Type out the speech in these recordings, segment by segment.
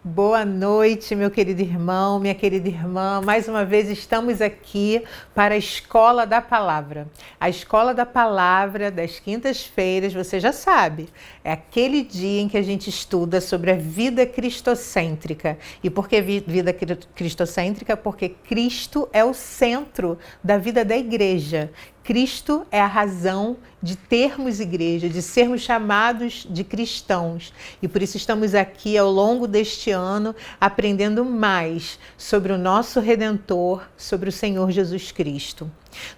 Boa noite, meu querido irmão, minha querida irmã. Mais uma vez estamos aqui para a Escola da Palavra. A Escola da Palavra das quintas-feiras, você já sabe, é aquele dia em que a gente estuda sobre a vida cristocêntrica. E por que vida cristocêntrica? Porque Cristo é o centro da vida da igreja. Cristo é a razão de termos igreja, de sermos chamados de cristãos. E por isso estamos aqui ao longo deste ano aprendendo mais sobre o nosso Redentor, sobre o Senhor Jesus Cristo.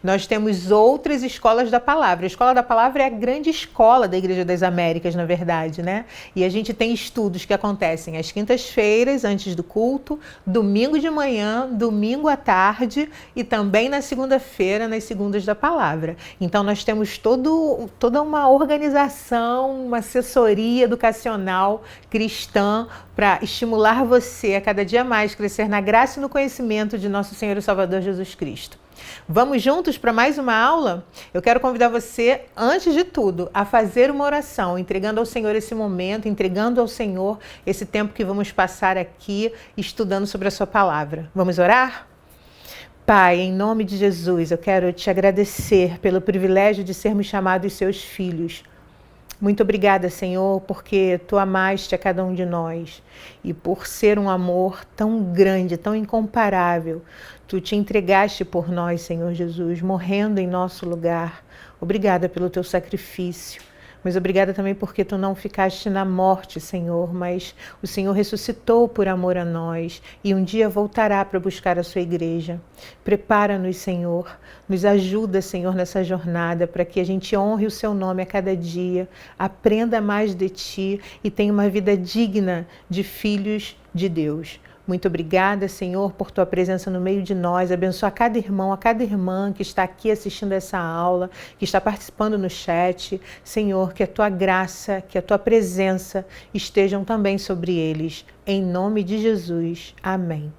Nós temos outras escolas da palavra. A Escola da Palavra é a grande escola da Igreja das Américas, na verdade, né? E a gente tem estudos que acontecem às quintas-feiras, antes do culto, domingo de manhã, domingo à tarde e também na segunda-feira, nas segundas da palavra. Então nós temos toda uma organização, uma assessoria educacional cristã para estimular você a cada dia mais crescer na graça e no conhecimento de nosso Senhor e Salvador Jesus Cristo. Vamos juntos para mais uma aula? Eu quero convidar você, antes de tudo, a fazer uma oração, entregando ao Senhor esse momento, entregando ao Senhor esse tempo que vamos passar aqui estudando sobre a sua palavra. Vamos orar? Pai, em nome de Jesus, eu quero te agradecer pelo privilégio de sermos chamados seus filhos. Muito obrigada, Senhor, porque Tu amaste a cada um de nós e por ser um amor tão grande, tão incomparável, Tu te entregaste por nós, Senhor Jesus, morrendo em nosso lugar. Obrigada pelo Teu sacrifício. Mas obrigada também porque Tu não ficaste na morte, Senhor, mas o Senhor ressuscitou por amor a nós e um dia voltará para buscar a sua igreja. Prepara-nos, Senhor, nos ajuda, Senhor, nessa jornada para que a gente honre o Seu nome a cada dia, aprenda mais de Ti e tenha uma vida digna de filhos de Deus. Muito obrigada, Senhor, por Tua presença no meio de nós. Abençoa cada irmão, a cada irmã que está aqui assistindo essa aula, que está participando no chat. Senhor, que a Tua graça, que a Tua presença estejam também sobre eles. Em nome de Jesus. Amém.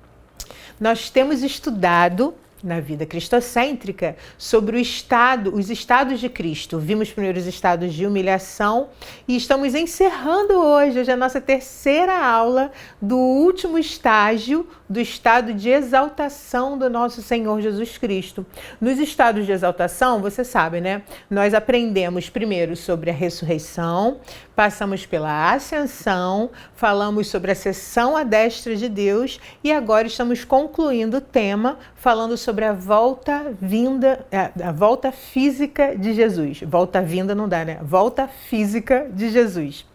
Nós temos estudado na vida cristocêntrica sobre os estados de Cristo. Vimos primeiro os estados de humilhação e estamos encerrando hoje a nossa terceira aula do último estágio do estado de exaltação do nosso Senhor Jesus Cristo. Nos estados de exaltação, você sabe, né? Nós aprendemos primeiro sobre a ressurreição, passamos pela ascensão, falamos sobre a seção à destra de Deus e agora estamos concluindo o tema falando sobre a volta-vinda, a volta física de Jesus. Volta-vinda não dá, né? Volta física de Jesus.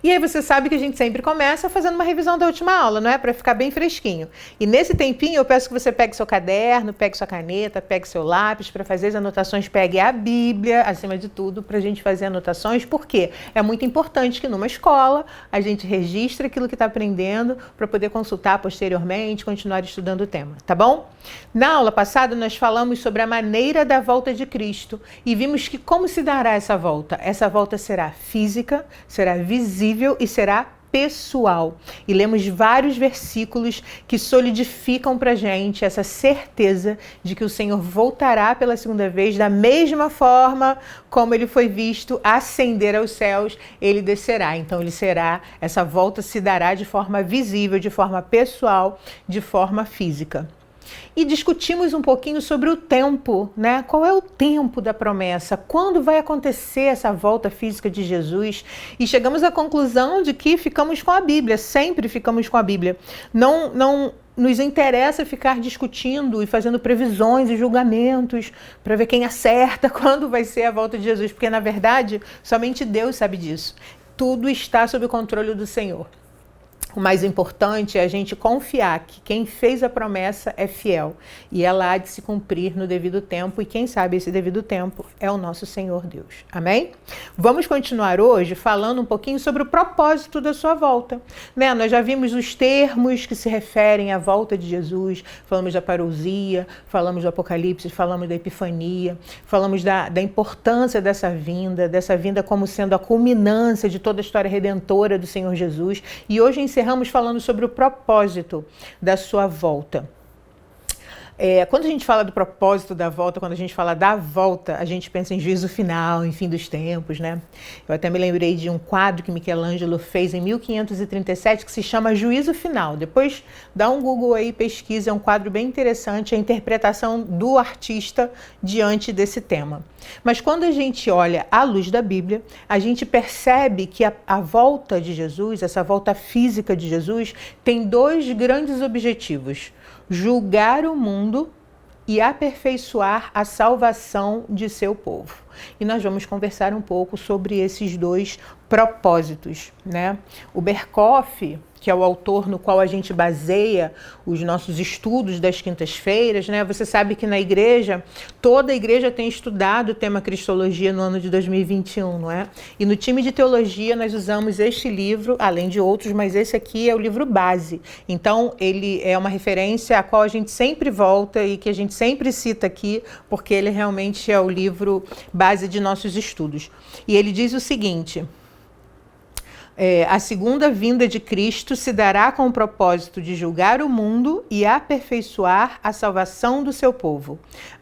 E aí você sabe que a gente sempre começa fazendo uma revisão da última aula, não é? Para ficar bem fresquinho. E nesse tempinho eu peço que você pegue seu caderno, pegue sua caneta, pegue seu lápis para fazer as anotações, pegue a Bíblia, acima de tudo, para a gente fazer anotações, porque é muito importante que numa escola a gente registre aquilo que está aprendendo para poder consultar posteriormente, continuar estudando o tema, tá bom? Na aula passada nós falamos sobre a maneira da volta de Cristo e vimos que como se dará essa volta? Essa volta será física, será visível e será pessoal. E lemos vários versículos que solidificam para a gente essa certeza de que o Senhor voltará pela segunda vez da mesma forma como ele foi visto ascender aos céus, ele descerá. Então essa volta se dará de forma visível, de forma pessoal, de forma física. E discutimos um pouquinho sobre o tempo, né? Qual é o tempo da promessa? Quando vai acontecer essa volta física de Jesus? E chegamos à conclusão de que ficamos com a Bíblia, sempre ficamos com a Bíblia. Não nos interessa ficar discutindo e fazendo previsões e julgamentos para ver quem acerta quando vai ser a volta de Jesus, porque na verdade somente Deus sabe disso. Tudo está sob o controle do Senhor. O mais importante é a gente confiar que quem fez a promessa é fiel e ela há de se cumprir no devido tempo e quem sabe esse devido tempo é o nosso Senhor Deus. Amém? Vamos continuar hoje falando um pouquinho sobre o propósito da sua volta. Né? Nós já vimos os termos que se referem à volta de Jesus, falamos da parousia, falamos do Apocalipse, falamos da Epifania, falamos da importância dessa vinda como sendo a culminância de toda a história redentora do Senhor Jesus e hoje encerramos falando sobre o propósito da sua volta. Quando a gente fala do propósito da volta, quando a gente fala da volta, a gente pensa em juízo final, em fim dos tempos, né? Eu até me lembrei de um quadro que Michelangelo fez em 1537 que se chama Juízo Final. Depois dá um Google aí, pesquisa, é um quadro bem interessante, a interpretação do artista diante desse tema. Mas quando a gente olha à luz da Bíblia, a gente percebe que a volta de Jesus, essa volta física de Jesus, tem dois grandes objetivos: julgar o mundo e aperfeiçoar a salvação de seu povo. E nós vamos conversar um pouco sobre esses dois propósitos, né? O Berkoff, que é o autor no qual a gente baseia os nossos estudos das quintas-feiras, né? Você sabe que na igreja, toda a igreja tem estudado o tema Cristologia no ano de 2021, não é? E no time de teologia nós usamos este livro, além de outros, mas esse aqui é o livro base. Então, ele é uma referência a qual a gente sempre volta e que a gente sempre cita aqui, porque ele realmente é o livro base de nossos estudos. E ele diz o seguinte: a segunda vinda de Cristo se dará com o propósito de julgar o mundo e aperfeiçoar a salvação do seu povo.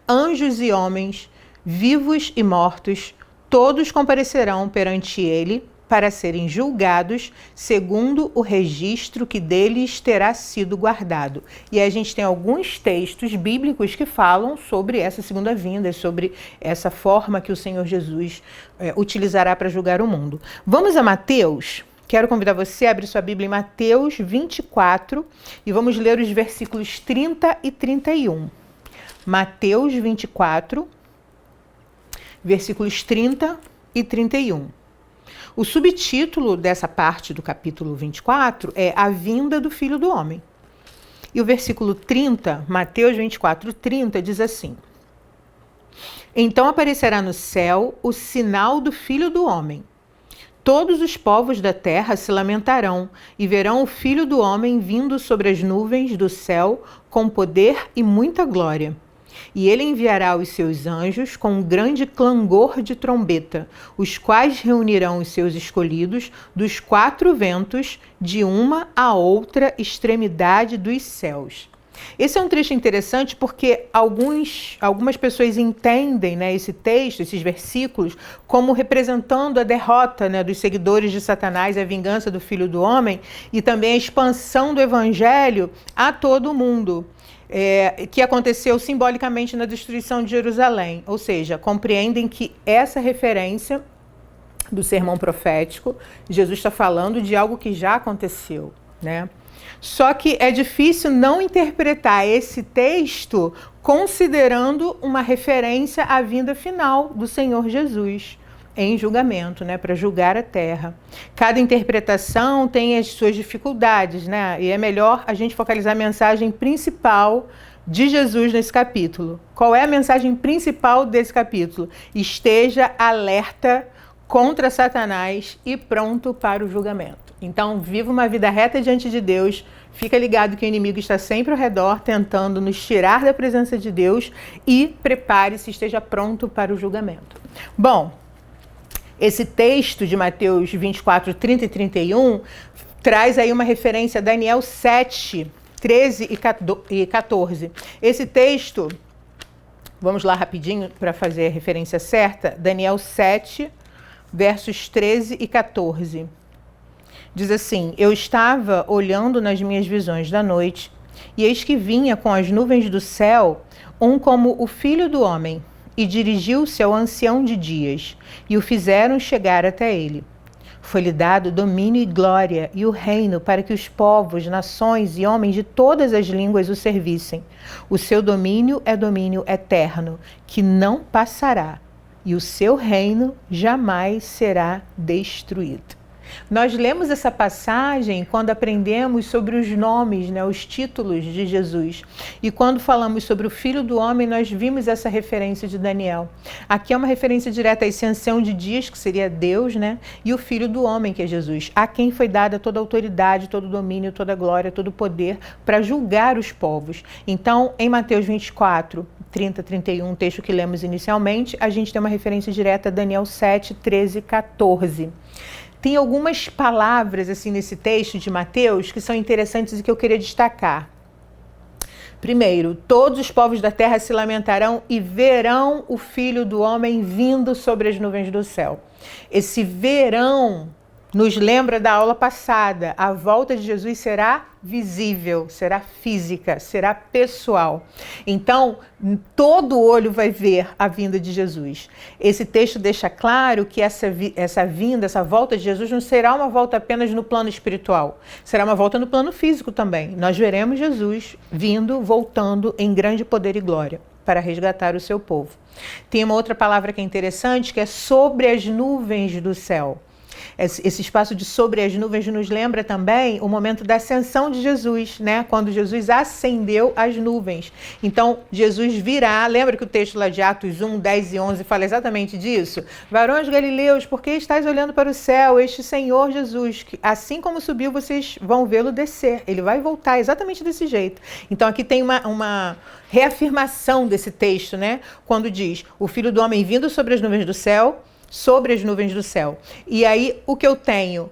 Anjos e homens, vivos e mortos, todos comparecerão perante ele para serem julgados segundo o registro que deles terá sido guardado. E a gente tem alguns textos bíblicos que falam sobre essa segunda vinda, sobre essa forma que o Senhor Jesus utilizará para julgar o mundo. Vamos a Mateus? Quero convidar você a abrir sua Bíblia em Mateus 24 e vamos ler os versículos 30 e 31. Mateus 24, versículos 30 e 31. O subtítulo dessa parte do capítulo 24 é A Vinda do Filho do Homem. E o versículo 30, Mateus 24, 30, diz assim: Então aparecerá no céu o sinal do Filho do Homem. Todos os povos da terra se lamentarão e verão o Filho do Homem vindo sobre as nuvens do céu com poder e muita glória. E ele enviará os seus anjos com um grande clangor de trombeta, os quais reunirão os seus escolhidos dos quatro ventos, de uma a outra extremidade dos céus. Esse é um trecho interessante porque algumas pessoas entendem, né, esse texto, esses versículos, como representando a derrota, né, dos seguidores de Satanás, a vingança do Filho do Homem e também a expansão do Evangelho a todo o mundo. Que aconteceu simbolicamente na destruição de Jerusalém. Ou seja, compreendem que essa referência do sermão profético, Jesus está falando de algo que já aconteceu, né? Só que é difícil não interpretar esse texto considerando uma referência à vinda final do Senhor Jesus em julgamento, né, para julgar a terra. Cada interpretação tem as suas dificuldades, né? E é melhor a gente focalizar a mensagem principal de Jesus nesse capítulo. Qual é a mensagem principal desse capítulo? Esteja alerta contra Satanás e pronto para o julgamento. Então, viva uma vida reta diante de Deus. Fica ligado que o inimigo está sempre ao redor, tentando nos tirar da presença de Deus, e prepare-se, esteja pronto para o julgamento. Bom, esse texto de Mateus 24, 30 e 31 traz aí uma referência a Daniel 7, 13 e 14. Esse texto, vamos lá rapidinho para fazer a referência certa, Daniel 7, versos 13 e 14. Diz assim: Eu estava olhando nas minhas visões da noite, e eis que vinha com as nuvens do céu um como o Filho do Homem, e dirigiu-se ao ancião de dias, e o fizeram chegar até ele. Foi-lhe dado domínio e glória e o reino para que os povos, nações e homens de todas as línguas o servissem. O seu domínio é domínio eterno, que não passará, e o seu reino jamais será destruído. Nós lemos essa passagem quando aprendemos sobre os nomes, né, os títulos de Jesus. E quando falamos sobre o Filho do Homem, nós vimos essa referência de Daniel. Aqui é uma referência direta a esse ancião de dias, que seria Deus, né? E o Filho do Homem, que é Jesus, a quem foi dada toda a autoridade, todo o domínio, toda a glória, todo o poder para julgar os povos. Então, em Mateus 24, 30, 31, texto que lemos inicialmente, a gente tem uma referência direta a Daniel 7, 13 e 14. Tem algumas palavras assim nesse texto de Mateus que são interessantes e que eu queria destacar. Primeiro, todos os povos da terra se lamentarão e verão o Filho do Homem vindo sobre as nuvens do céu. Esse verão nos lembra da aula passada. A volta de Jesus será visível, será física, será pessoal. Então, todo olho vai ver a vinda de Jesus. Esse texto deixa claro que essa vinda, essa volta de Jesus não será uma volta apenas no plano espiritual. Será uma volta no plano físico também. Nós veremos Jesus vindo, voltando em grande poder e glória para resgatar o seu povo. Tem uma outra palavra que é interessante, que é sobre as nuvens do céu. Esse espaço de sobre as nuvens nos lembra também o momento da ascensão de Jesus, né? Quando Jesus ascendeu as nuvens. Então, Jesus virá, lembra que o texto lá de Atos 1, 10 e 11 fala exatamente disso? Varões galileus, por que estáis olhando para o céu? Este Senhor Jesus, que assim como subiu, vocês vão vê-lo descer. Ele vai voltar exatamente desse jeito. Então, aqui tem uma reafirmação desse texto, né? Quando diz, o Filho do Homem vindo sobre as nuvens do céu, sobre as nuvens do céu. E aí, o que eu tenho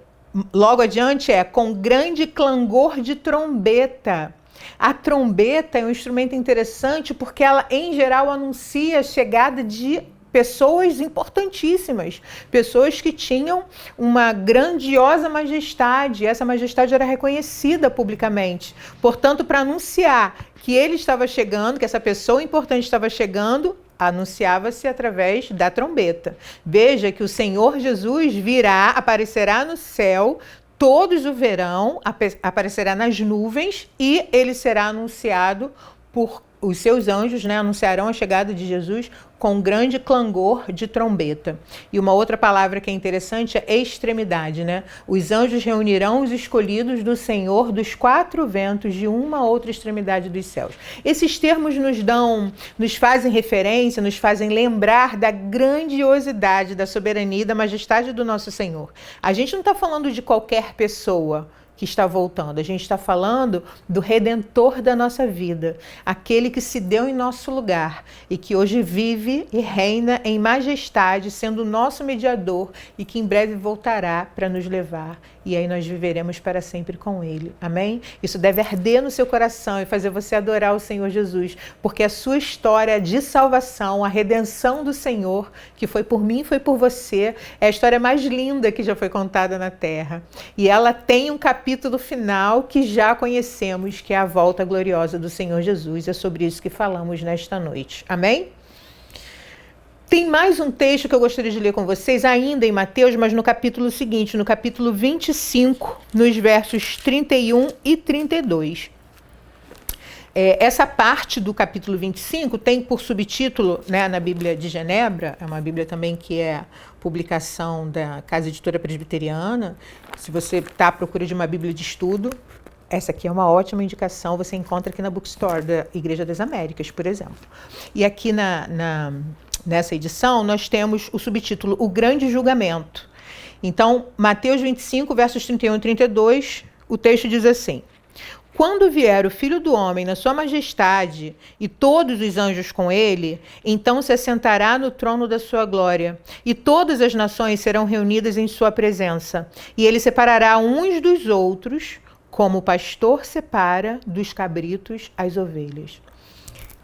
logo adiante é com grande clangor de trombeta. A trombeta é um instrumento interessante porque ela, em geral, anuncia a chegada de pessoas importantíssimas, pessoas que tinham uma grandiosa majestade. Essa majestade era reconhecida publicamente. Portanto, para anunciar que ele estava chegando, que essa pessoa importante estava chegando, anunciava-se através da trombeta. Veja que o Senhor Jesus virá, aparecerá no céu, todos o verão, aparecerá nas nuvens e ele será anunciado por os seus anjos, né, anunciarão a chegada de Jesus com grande clangor de trombeta. E uma outra palavra que é interessante é extremidade, né? Os anjos reunirão os escolhidos do Senhor dos quatro ventos de uma outra extremidade dos céus. Esses termos nos fazem referência, nos fazem lembrar da grandiosidade, da soberania e da majestade do nosso Senhor. A gente não está falando de qualquer pessoa que está voltando. A gente está falando do Redentor da nossa vida, aquele que se deu em nosso lugar e que hoje vive e reina em majestade, sendo o nosso mediador e que em breve voltará para nos levar. E aí nós viveremos para sempre com Ele. Amém? Isso deve arder no seu coração e fazer você adorar o Senhor Jesus, porque a sua história de salvação, a redenção do Senhor, que foi por mim e foi por você, é a história mais linda que já foi contada na Terra. E ela tem um capítulo final que já conhecemos, que é a volta gloriosa do Senhor Jesus. É sobre isso que falamos nesta noite. Amém? Tem mais um texto que eu gostaria de ler com vocês, ainda em Mateus, mas no capítulo seguinte, no capítulo 25, nos versos 31 e 32. Essa parte do capítulo 25 tem por subtítulo, né, na Bíblia de Genebra, é uma Bíblia também que é publicação da Casa Editora Presbiteriana. Se você está à procura de uma Bíblia de estudo, essa aqui é uma ótima indicação, você encontra aqui na Bookstore da Igreja das Américas, por exemplo. E aqui nessa edição nós temos o subtítulo O Grande Julgamento. Então, Mateus 25, versos 31 e 32, o texto diz assim: quando vier o Filho do Homem na sua majestade e todos os anjos com ele, então se assentará no trono da sua glória, e todas as nações serão reunidas em sua presença, e ele separará uns dos outros, como o pastor separa dos cabritos as ovelhas.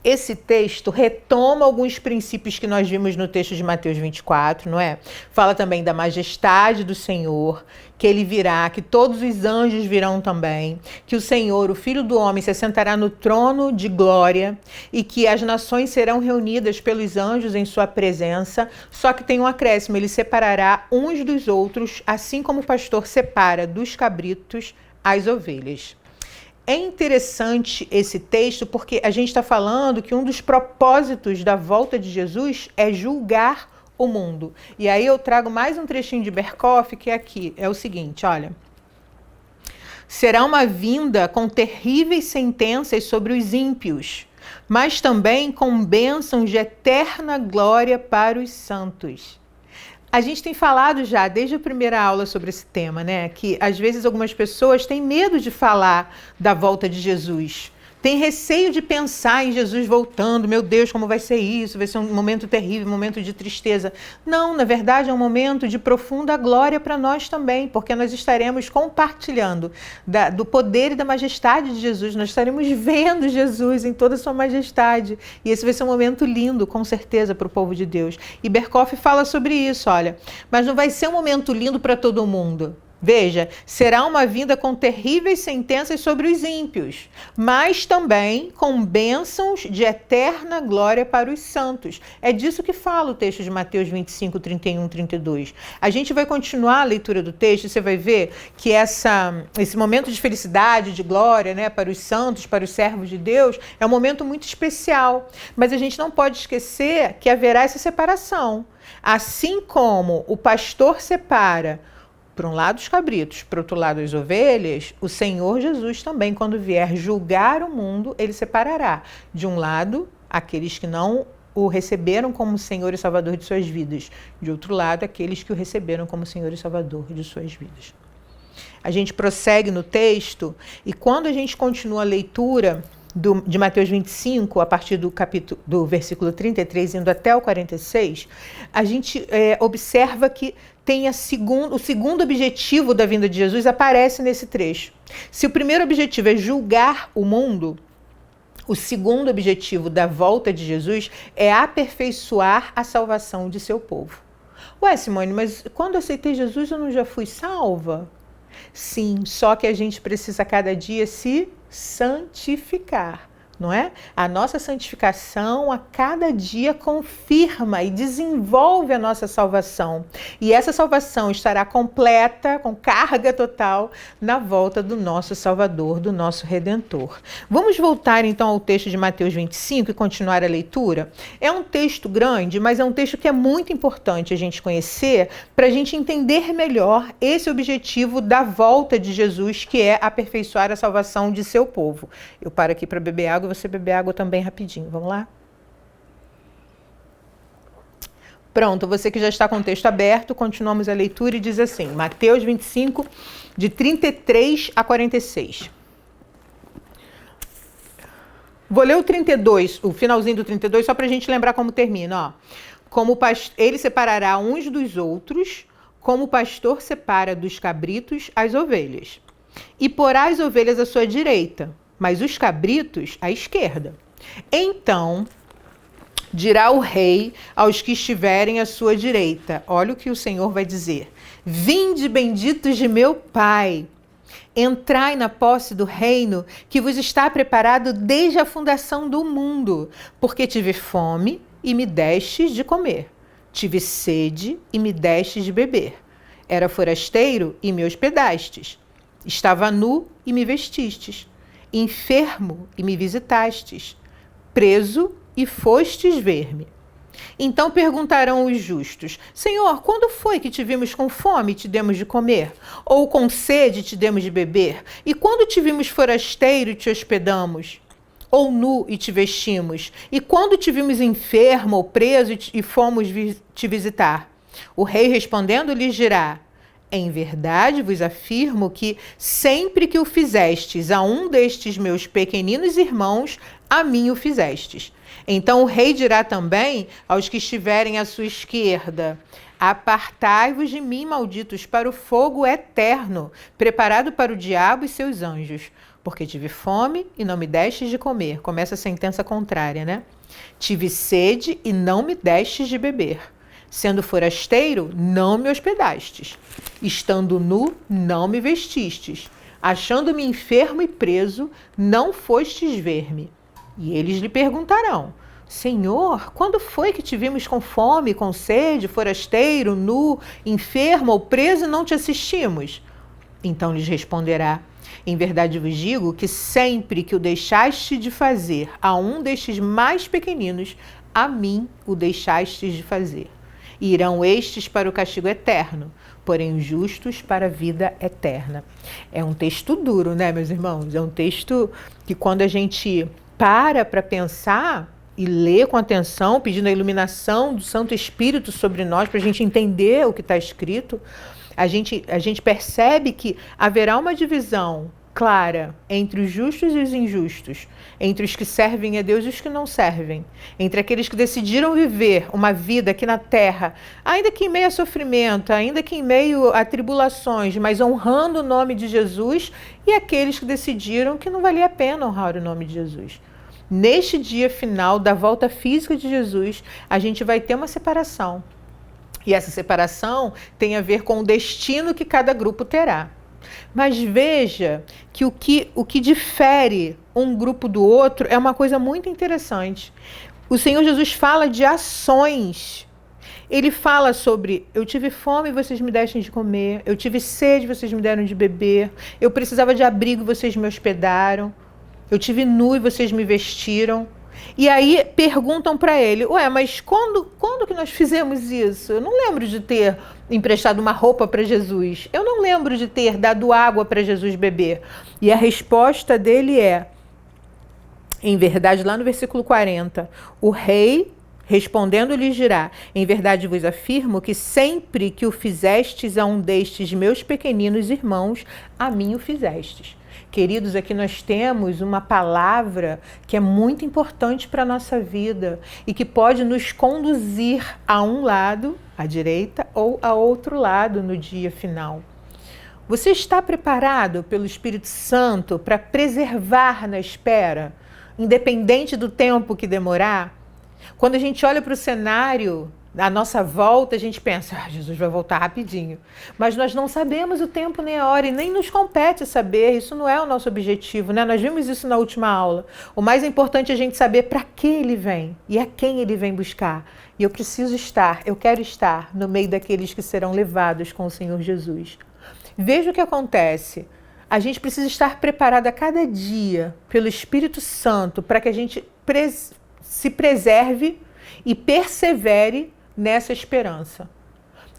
Esse texto retoma alguns princípios que nós vimos no texto de Mateus 24, não é? Fala também da majestade do Senhor, que ele virá, que todos os anjos virão também, que o Senhor, o Filho do Homem, se assentará no trono de glória e que as nações serão reunidas pelos anjos em sua presença, só que tem um acréscimo, ele separará uns dos outros, assim como o pastor separa dos cabritos as ovelhas. É interessante esse texto porque a gente está falando que um dos propósitos da volta de Jesus é julgar o mundo. E aí eu trago mais um trechinho de Berkhof, que é aqui, é o seguinte, olha. Será uma vinda com terríveis sentenças sobre os ímpios, mas também com bênçãos de eterna glória para os santos. A gente tem falado já, desde a primeira aula, sobre esse tema, né? Que às vezes algumas pessoas têm medo de falar da volta de Jesus, tem receio de pensar em Jesus voltando. Meu Deus, como vai ser isso? Vai ser um momento terrível, um momento de tristeza. Não, na verdade é um momento de profunda glória para nós também, porque nós estaremos compartilhando do poder e da majestade de Jesus. Nós estaremos vendo Jesus em toda a sua majestade. E esse vai ser um momento lindo, com certeza, para o povo de Deus. E Berkoff fala sobre isso, olha. Mas não vai ser um momento lindo para todo mundo. Veja, será uma vinda com terríveis sentenças sobre os ímpios, mas também com bênçãos de eterna glória para os santos. É disso que fala o texto de Mateus 25, 31, 32. A gente vai continuar a leitura do texto e você vai ver que esse momento de felicidade, de glória, né, para os santos, para os servos de Deus, é um momento muito especial. Mas a gente não pode esquecer que haverá essa separação. Assim como o pastor separa por um lado os cabritos, por outro lado as ovelhas, o Senhor Jesus também, quando vier julgar o mundo, ele separará de um lado aqueles que não o receberam como Senhor e Salvador de suas vidas, de outro lado aqueles que o receberam como Senhor e Salvador de suas vidas. A gente prossegue no texto e quando a gente continua a leitura de Mateus 25, a partir do versículo 33, indo até o 46, a gente observa que tem o segundo objetivo da vinda de Jesus aparece nesse trecho. Se o primeiro objetivo é julgar o mundo, o segundo objetivo da volta de Jesus é aperfeiçoar a salvação de seu povo. Ué, Simone, mas quando eu aceitei Jesus eu não já fui salva? Sim, só que a gente precisa cada dia se santificar, não é? A nossa santificação a cada dia confirma e desenvolve a nossa salvação. E essa salvação estará completa, com carga total, na volta do nosso Salvador, do nosso Redentor. Vamos voltar então ao texto de Mateus 25 e continuar a leitura? É um texto grande, mas é um texto que é muito importante a gente conhecer para a gente entender melhor esse objetivo da volta de Jesus, que é aperfeiçoar a salvação de seu povo. Eu paro aqui para beber água, você beber água também rapidinho. Vamos lá? Pronto, você que já está com o texto aberto, continuamos a leitura e diz assim, Mateus 25, de 33 a 46. Vou ler o 32, o finalzinho do 32, só para a gente lembrar como termina. Ó. Ele separará uns dos outros, como o pastor separa dos cabritos as ovelhas. E porá as ovelhas à sua direita, mas os cabritos à esquerda. Então dirá o rei aos que estiverem à sua direita. Olha o que o Senhor vai dizer. Vinde, benditos de meu Pai, entrai na posse do reino que vos está preparado desde a fundação do mundo, porque tive fome e me destes de comer, tive sede e me destes de beber, era forasteiro e me hospedastes, estava nu e me vestistes, enfermo e me visitastes, preso e fostes ver-me. Então perguntarão os justos, Senhor, quando foi que te vimos com fome e te demos de comer? Ou com sede e te demos de beber? E quando te vimos forasteiro e te hospedamos? Ou nu e te vestimos? E quando te vimos enfermo ou preso e fomos te visitar? O rei respondendo lhes dirá, em verdade vos afirmo que sempre que o fizestes a um destes meus pequeninos irmãos, a mim o fizestes. Então o rei dirá também aos que estiverem à sua esquerda, apartai-vos de mim, malditos, para o fogo eterno, preparado para o diabo e seus anjos. Porque tive fome e não me destes de comer. Começa a sentença contrária, né? Tive sede e não me destes de beber. Sendo forasteiro, não me hospedastes. Estando nu, não me vestistes. Achando-me enfermo e preso, não fostes ver-me. E eles lhe perguntarão, Senhor, quando foi que te vimos com fome, com sede, forasteiro, nu, enfermo ou preso e não te assistimos? Então lhes responderá, em verdade vos digo que sempre que o deixaste de fazer a um destes mais pequeninos, a mim o deixastes de fazer. E irão estes para o castigo eterno, porém os justos para a vida eterna. É um texto duro, né, meus irmãos? É um texto que quando a gente para pensar e ler com atenção, pedindo a iluminação do Santo Espírito sobre nós, para a gente entender o que está escrito, a gente percebe que haverá uma divisão clara entre os justos e os injustos, entre os que servem a Deus e os que não servem, entre aqueles que decidiram viver uma vida aqui na terra, ainda que em meio a sofrimento, ainda que em meio a tribulações, mas honrando o nome de Jesus, e aqueles que decidiram que não valia a pena honrar o nome de Jesus. Neste dia final da volta física de Jesus, a gente vai ter uma separação. E essa separação tem a ver com o destino que cada grupo terá. Mas veja que o que difere um grupo do outro é uma coisa muito interessante. O Senhor Jesus fala de ações. Ele fala sobre: eu tive fome e vocês me dessem de comer, eu tive sede e vocês me deram de beber, eu precisava de abrigo e vocês me hospedaram, eu tive nu e vocês me vestiram. E aí perguntam para ele: ué, mas quando que nós fizemos isso? Eu não lembro de ter emprestado uma roupa para Jesus. Eu não lembro de ter dado água para Jesus beber. E a resposta dele é, em verdade, lá no versículo 40, o rei respondendo lhes dirá: em verdade vos afirmo que sempre que o fizestes a um destes meus pequeninos irmãos, a mim o fizestes. Queridos, aqui nós temos uma palavra que é muito importante para a nossa vida e que pode nos conduzir a um lado, à direita, ou a outro lado no dia final. Você está preparado pelo Espírito Santo para preservar na espera, independente do tempo que demorar? Quando a gente olha para o cenário à nossa volta, a gente pensa: Jesus vai voltar rapidinho. Mas nós não sabemos o tempo nem a hora e nem nos compete saber. Isso não é o nosso objetivo, né? Nós vimos isso na última aula. O mais importante é a gente saber para que ele vem e a quem ele vem buscar. E eu preciso estar, eu quero estar no meio daqueles que serão levados com o Senhor Jesus. Veja o que acontece. A gente precisa estar preparado a cada dia pelo Espírito Santo para que a gente se preserve e persevere nessa esperança.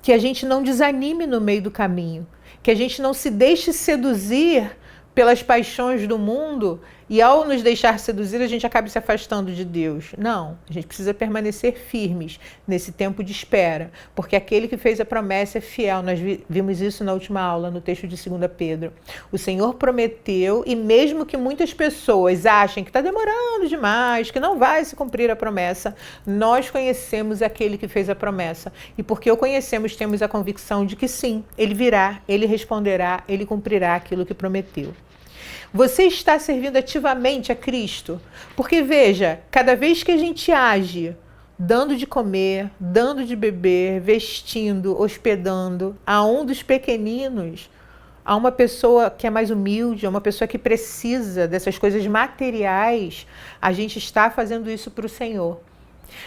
Que a gente não desanime no meio do caminho, que a gente não se deixe seduzir pelas paixões do mundo e ao nos deixar seduzir a gente acaba se afastando de Deus. Não, a gente precisa permanecer firmes nesse tempo de espera, porque aquele que fez a promessa é fiel. Nós vimos isso na última aula, no texto de 2 Pedro. O Senhor prometeu, e mesmo que muitas pessoas achem que está demorando demais, que não vai se cumprir a promessa, nós conhecemos aquele que fez a promessa. E porque o conhecemos, temos a convicção de que sim, ele virá, ele responderá, ele cumprirá aquilo que prometeu. Você está servindo ativamente a Cristo? Porque veja, cada vez que a gente age, dando de comer, dando de beber, vestindo, hospedando a um dos pequeninos, a uma pessoa que é mais humilde, a uma pessoa que precisa dessas coisas materiais, a gente está fazendo isso para o Senhor.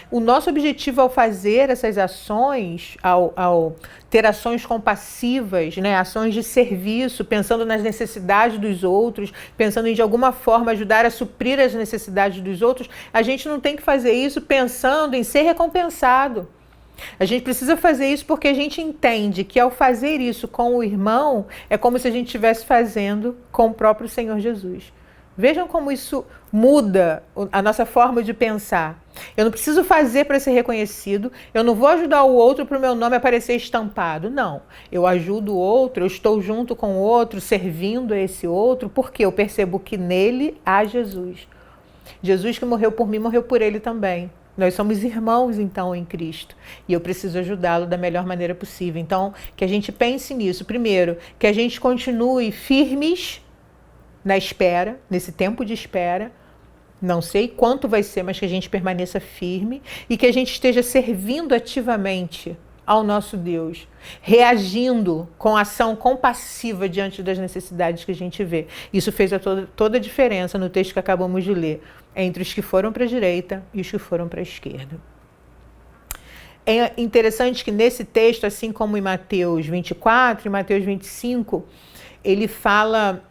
O nosso objetivo ao fazer essas ações, ao ter ações compassivas, né, ações de serviço, pensando nas necessidades dos outros, pensando em de alguma forma ajudar a suprir as necessidades dos outros, a gente não tem que fazer isso pensando em ser recompensado. A gente precisa fazer isso porque a gente entende que ao fazer isso com o irmão, é como se a gente estivesse fazendo com o próprio Senhor Jesus. Vejam como isso muda a nossa forma de pensar. Eu não preciso fazer para ser reconhecido, eu não vou ajudar o outro para o meu nome aparecer estampado. Não, eu ajudo o outro, eu estou junto com o outro, servindo a esse outro, porque eu percebo que nele há Jesus. Jesus que morreu por mim, morreu por ele também. Nós somos irmãos, então, em Cristo. E eu preciso ajudá-lo da melhor maneira possível. Então, que a gente pense nisso. Primeiro, que a gente continue firmes na espera, nesse tempo de espera, não sei quanto vai ser, mas que a gente permaneça firme e que a gente esteja servindo ativamente ao nosso Deus, reagindo com ação compassiva diante das necessidades que a gente vê. Isso fez toda a diferença no texto que acabamos de ler, entre os que foram para a direita e os que foram para a esquerda. É interessante que nesse texto, assim como em Mateus 24 e Mateus 25, ele fala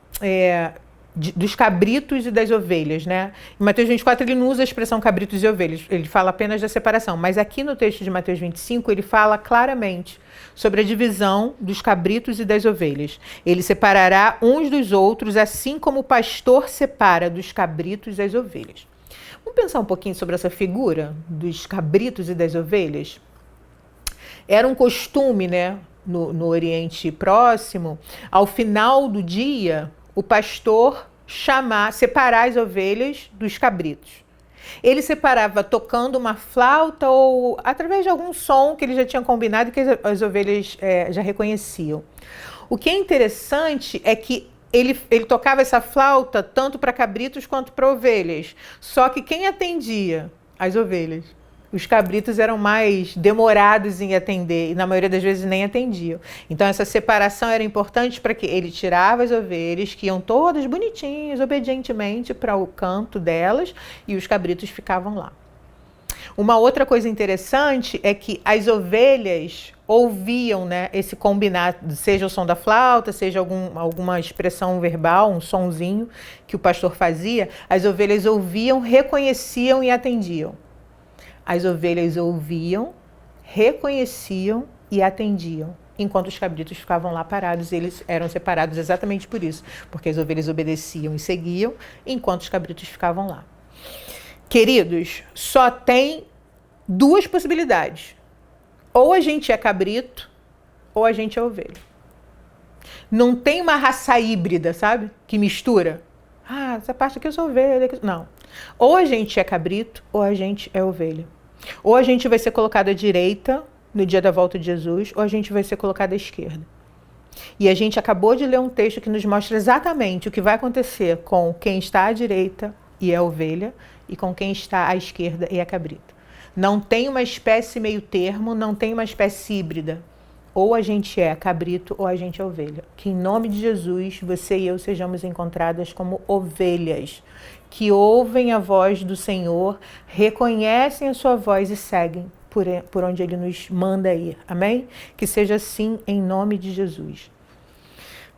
dos cabritos e das ovelhas, né? Em Mateus 24 ele não usa a expressão cabritos e ovelhas, ele fala apenas da separação, mas aqui no texto de Mateus 25 ele fala claramente sobre a divisão dos cabritos e das ovelhas. Ele separará uns dos outros, assim como o pastor separa dos cabritos as ovelhas. Vamos pensar um pouquinho sobre essa figura dos cabritos e das ovelhas? Era um costume, né, no Oriente Próximo, ao final do dia, o pastor separar as ovelhas dos cabritos. Ele separava tocando uma flauta ou através de algum som que ele já tinha combinado e que as ovelhas já reconheciam. O que é interessante é que ele tocava essa flauta tanto para cabritos quanto para ovelhas. Só que quem atendia? As ovelhas. Os cabritos eram mais demorados em atender e na maioria das vezes nem atendiam. Então essa separação era importante para que ele tirava as ovelhas, que iam todas bonitinhas, obedientemente para o canto delas, e os cabritos ficavam lá. Uma outra coisa interessante é que as ovelhas ouviam, né, esse combinado, seja o som da flauta, seja alguma expressão verbal, um sonzinho que o pastor fazia, as ovelhas ouviam, reconheciam e atendiam. As ovelhas ouviam, reconheciam e atendiam, enquanto os cabritos ficavam lá parados. Eles eram separados exatamente por isso, porque as ovelhas obedeciam e seguiam, enquanto os cabritos ficavam lá. Queridos, só tem duas possibilidades. Ou a gente é cabrito, ou a gente é ovelha. Não tem uma raça híbrida, sabe? Que mistura. Ah, essa parte aqui eu sou ovelha. Não. Ou a gente é cabrito, ou a gente é ovelha. Ou a gente vai ser colocado à direita no dia da volta de Jesus, ou a gente vai ser colocado à esquerda. E a gente acabou de ler um texto que nos mostra exatamente o que vai acontecer com quem está à direita e é ovelha, e com quem está à esquerda e é cabrito. Não tem uma espécie meio termo, não tem uma espécie híbrida. Ou a gente é cabrito ou a gente é ovelha. Que em nome de Jesus, você e eu sejamos encontradas como ovelhas, que ouvem a voz do Senhor, reconhecem a sua voz e seguem por onde Ele nos manda ir. Amém? Que seja assim em nome de Jesus.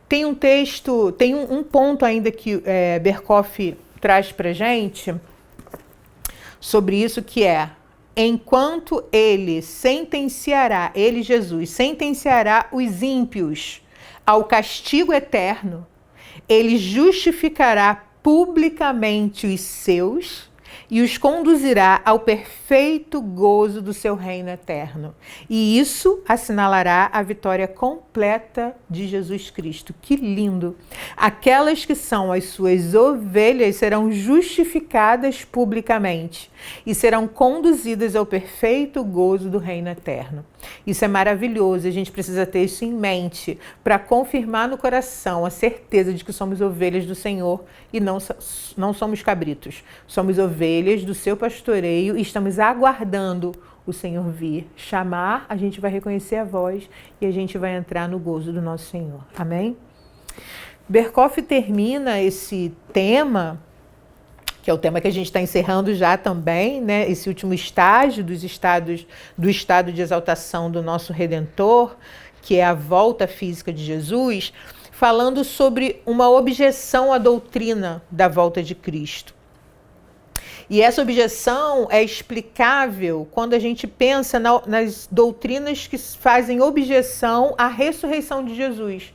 Tem um texto, tem um ponto ainda que Berkoff traz pra gente sobre isso, que é: enquanto ele Jesus, sentenciará os ímpios ao castigo eterno, ele justificará publicamente os seus e os conduzirá ao perfeito gozo do seu reino eterno. E isso assinalará a vitória completa de Jesus Cristo. Que lindo! Aquelas que são as suas ovelhas serão justificadas publicamente e serão conduzidas ao perfeito gozo do reino eterno. Isso é maravilhoso, a gente precisa ter isso em mente para confirmar no coração a certeza de que somos ovelhas do Senhor e não somos cabritos. Somos ovelhas do seu pastoreio e estamos aguardando o Senhor vir chamar, a gente vai reconhecer a voz e a gente vai entrar no gozo do nosso Senhor. Amém? Berkoff termina esse tema, que é o tema que a gente está encerrando já também, né? Esse último estágio do estado de exaltação do nosso Redentor, que é a volta física de Jesus, falando sobre uma objeção à doutrina da volta de Cristo. E essa objeção é explicável quando a gente pensa nas doutrinas que fazem objeção à ressurreição de Jesus.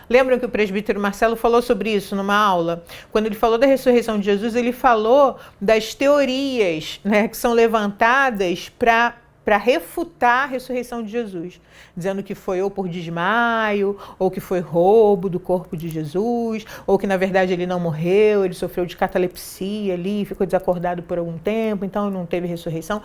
Lembram que o presbítero Marcelo falou sobre isso numa aula? Quando ele falou da ressurreição de Jesus, ele falou das teorias, né, que são levantadas para refutar a ressurreição de Jesus, dizendo que foi ou por desmaio, ou que foi roubo do corpo de Jesus, ou que na verdade ele não morreu, ele sofreu de catalepsia ali, ficou desacordado por algum tempo, então não teve ressurreição.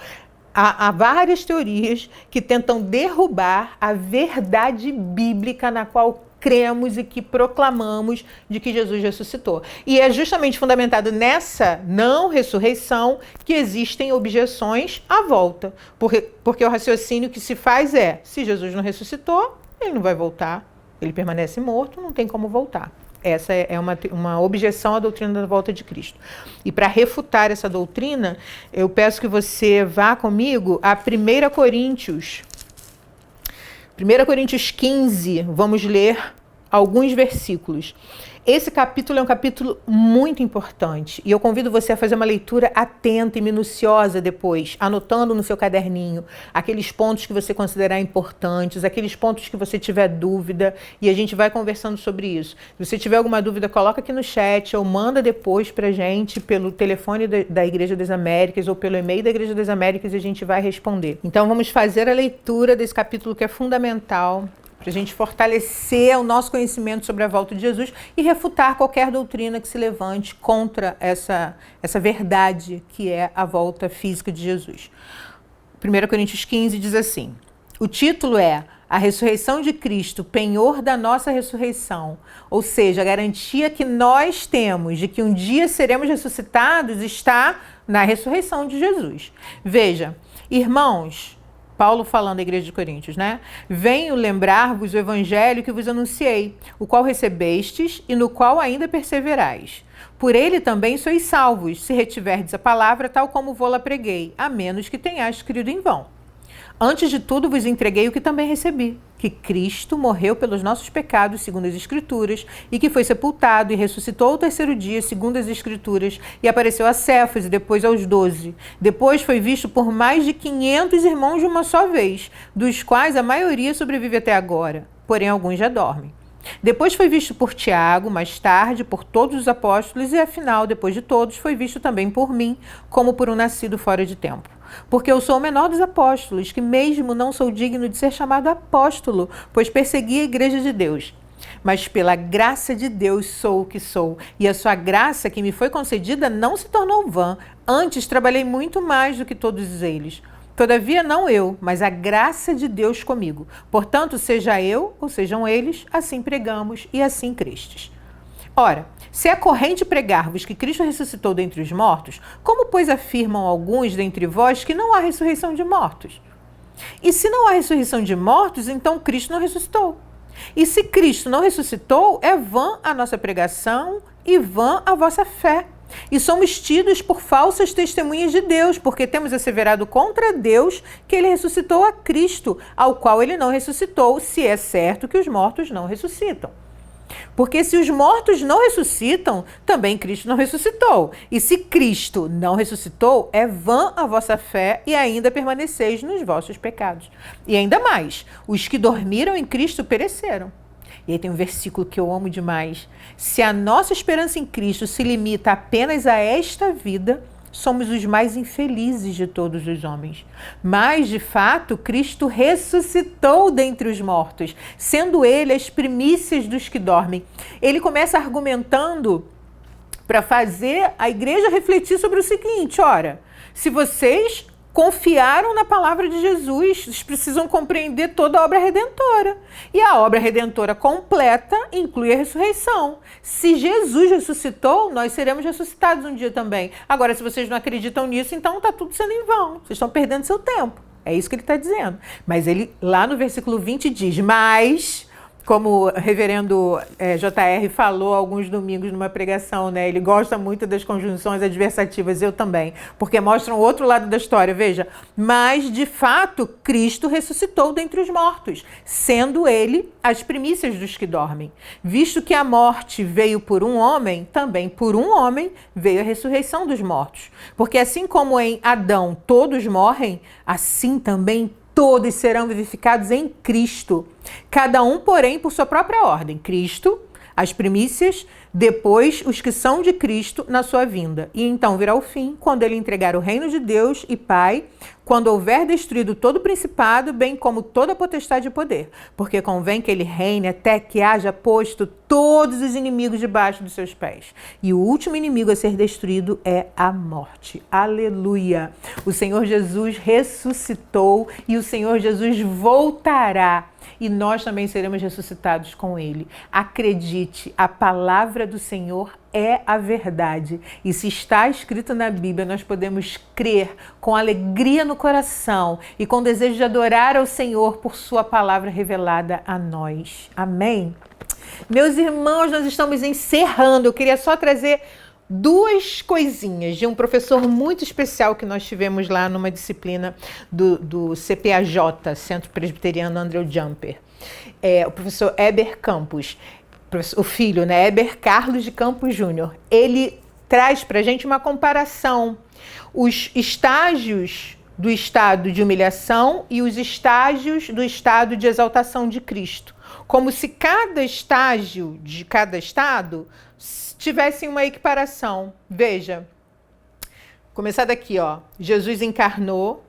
Há várias teorias que tentam derrubar a verdade bíblica na qual cremos e que proclamamos de que Jesus ressuscitou. E é justamente fundamentado nessa não ressurreição que existem objeções à volta. Porque o raciocínio que se faz é: se Jesus não ressuscitou, ele não vai voltar. Ele permanece morto, não tem como voltar. Essa é uma objeção à doutrina da volta de Cristo. E para refutar essa doutrina, eu peço que você vá comigo a 1 Coríntios. 1 Coríntios 15, vamos ler alguns versículos. Esse capítulo é um capítulo muito importante e eu convido você a fazer uma leitura atenta e minuciosa depois, anotando no seu caderninho aqueles pontos que você considerar importantes, aqueles pontos que você tiver dúvida, e a gente vai conversando sobre isso. Se você tiver alguma dúvida, coloca aqui no chat ou manda depois pra gente pelo telefone da Igreja das Américas ou pelo e-mail da Igreja das Américas e a gente vai responder. Então vamos fazer a leitura desse capítulo que é fundamental para a gente fortalecer o nosso conhecimento sobre a volta de Jesus e refutar qualquer doutrina que se levante contra essa verdade que é a volta física de Jesus. 1 Coríntios 15 diz assim, o título é A Ressurreição de Cristo, penhor da nossa ressurreição, ou seja, a garantia que nós temos de que um dia seremos ressuscitados está na ressurreição de Jesus. Veja, irmãos, Paulo falando à igreja de Coríntios, né? Venho lembrar-vos o evangelho que vos anunciei, o qual recebestes e no qual ainda perseverais. Por ele também sois salvos, se retiverdes a palavra tal como vô-la preguei, a menos que tenhais crido em vão. Antes de tudo vos entreguei o que também recebi, que Cristo morreu pelos nossos pecados, segundo as Escrituras, e que foi sepultado e ressuscitou ao terceiro dia, segundo as Escrituras, e apareceu a Cefas e depois aos 12. Depois foi visto por mais de 500 irmãos de uma só vez, dos quais a maioria sobrevive até agora, porém alguns já dormem. Depois foi visto por Tiago, mais tarde por todos os apóstolos, e afinal, depois de todos, foi visto também por mim, como por um nascido fora de tempo. Porque eu sou o menor dos apóstolos, que mesmo não sou digno de ser chamado apóstolo, pois persegui a igreja de Deus. Mas pela graça de Deus sou o que sou, e a sua graça que me foi concedida não se tornou vã. Antes trabalhei muito mais do que todos eles. Todavia não eu, mas a graça de Deus comigo. Portanto, seja eu ou sejam eles, assim pregamos e assim crestes. Ora, se é corrente pregar-vos que Cristo ressuscitou dentre os mortos, como, pois, afirmam alguns dentre vós que não há ressurreição de mortos? E se não há ressurreição de mortos, então Cristo não ressuscitou. E se Cristo não ressuscitou, é vã a nossa pregação e vã a vossa fé. E somos tidos por falsas testemunhas de Deus, porque temos asseverado contra Deus que ele ressuscitou a Cristo, ao qual ele não ressuscitou, se é certo que os mortos não ressuscitam. Porque se os mortos não ressuscitam, também Cristo não ressuscitou. E se Cristo não ressuscitou, é vã a vossa fé e ainda permaneceis nos vossos pecados. E ainda mais, os que dormiram em Cristo pereceram. E aí tem um versículo que eu amo demais. Se a nossa esperança em Cristo se limita apenas a esta vida, somos os mais infelizes de todos os homens. Mas, de fato, Cristo ressuscitou dentre os mortos, sendo ele as primícias dos que dormem. Ele começa argumentando para fazer a igreja refletir sobre o seguinte, ora, se vocês confiaram na palavra de Jesus, vocês precisam compreender toda a obra redentora. E a obra redentora completa inclui a ressurreição. Se Jesus ressuscitou, nós seremos ressuscitados um dia também. Agora, se vocês não acreditam nisso, então está tudo sendo em vão. Vocês estão perdendo seu tempo. É isso que ele está dizendo. Mas ele, lá no versículo 20, diz, mas, como o reverendo JR falou alguns domingos numa pregação, né? Ele gosta muito das conjunções adversativas, eu também, porque mostram o outro lado da história. Veja, mas de fato Cristo ressuscitou dentre os mortos, sendo ele as primícias dos que dormem. Visto que a morte veio por um homem, também por um homem veio a ressurreição dos mortos. Porque assim como em Adão todos morrem, assim também todos serão vivificados em Cristo, cada um, porém, por sua própria ordem. Cristo, as primícias, depois os que são de Cristo na sua vinda. E então virá o fim, quando ele entregar o reino de Deus e Pai, quando houver destruído todo o principado, bem como toda a potestade e poder. Porque convém que ele reine até que haja posto todos os inimigos debaixo dos seus pés. E o último inimigo a ser destruído é a morte. Aleluia! O Senhor Jesus ressuscitou e o Senhor Jesus voltará. E nós também seremos ressuscitados com ele. Acredite, a palavra do Senhor é a verdade. E se está escrito na Bíblia, nós podemos crer com alegria no coração e com desejo de adorar ao Senhor por sua palavra revelada a nós. Amém? Meus irmãos, nós estamos encerrando. Eu queria só trazer duas coisinhas de um professor muito especial que nós tivemos lá numa disciplina do CPAJ, Centro Presbiteriano Andrew Jumper. O professor Heber Campos, o filho, né, Heber Carlos de Campos Júnior. Ele traz para a gente uma comparação, os estágios do estado de humilhação e os estágios do estado de exaltação de Cristo. Como se cada estágio de cada estado tivessem uma equiparação. Veja, começar daqui, ó. Jesus encarnou,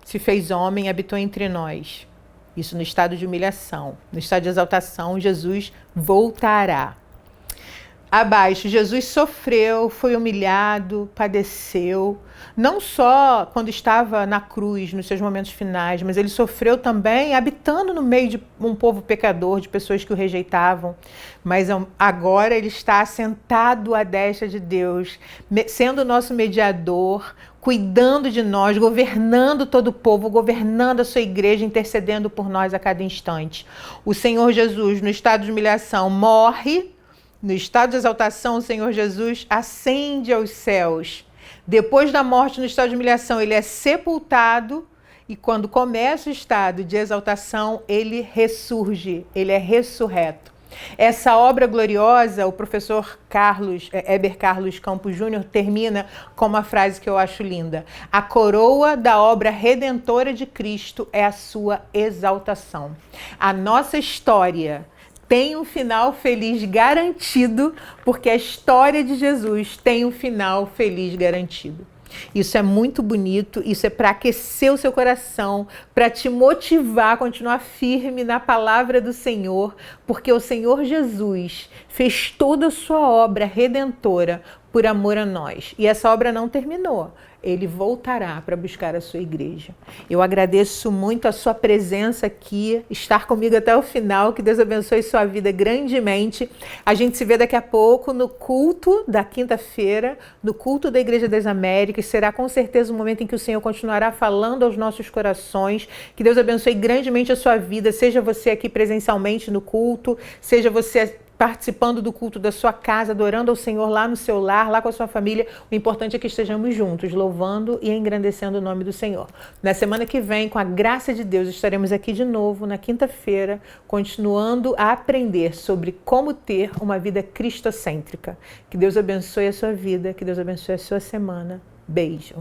se fez homem, habitou entre nós. Isso no estado de humilhação. No estado de exaltação, Jesus voltará. Abaixo, Jesus sofreu, foi humilhado, padeceu, não só quando estava na cruz, nos seus momentos finais, mas ele sofreu também habitando no meio de um povo pecador, de pessoas que o rejeitavam. Mas agora ele está assentado à destra de Deus, sendo nosso mediador, cuidando de nós, governando todo o povo, governando a sua igreja, intercedendo por nós a cada instante. O Senhor Jesus, no estado de humilhação, morre. No estado de exaltação, o Senhor Jesus ascende aos céus. Depois da morte, no estado de humilhação, ele é sepultado. E quando começa o estado de exaltação, ele ressurge, ele é ressurreto. Essa obra gloriosa, o professor Heber Carlos Campos Júnior termina com uma frase que eu acho linda. A coroa da obra redentora de Cristo é a sua exaltação. A nossa história tem um final feliz garantido, porque a história de Jesus tem um final feliz garantido. Isso é muito bonito, isso é para aquecer o seu coração, para te motivar a continuar firme na palavra do Senhor, porque o Senhor Jesus fez toda a sua obra redentora por amor a nós. E essa obra não terminou. Ele voltará para buscar a sua igreja. Eu agradeço muito a sua presença aqui, estar comigo até o final. Que Deus abençoe sua vida grandemente. A gente se vê daqui a pouco no culto da quinta-feira, no culto da Igreja das Américas. Será com certeza um momento em que o Senhor continuará falando aos nossos corações. Que Deus abençoe grandemente a sua vida, seja você aqui presencialmente no culto, seja você participando do culto da sua casa, adorando ao Senhor lá no seu lar, lá com a sua família. O importante é que estejamos juntos, louvando e engrandecendo o nome do Senhor. Na semana que vem, com a graça de Deus, estaremos aqui de novo, na quinta-feira, continuando a aprender sobre como ter uma vida cristocêntrica. Que Deus abençoe a sua vida, que Deus abençoe a sua semana. Beijo.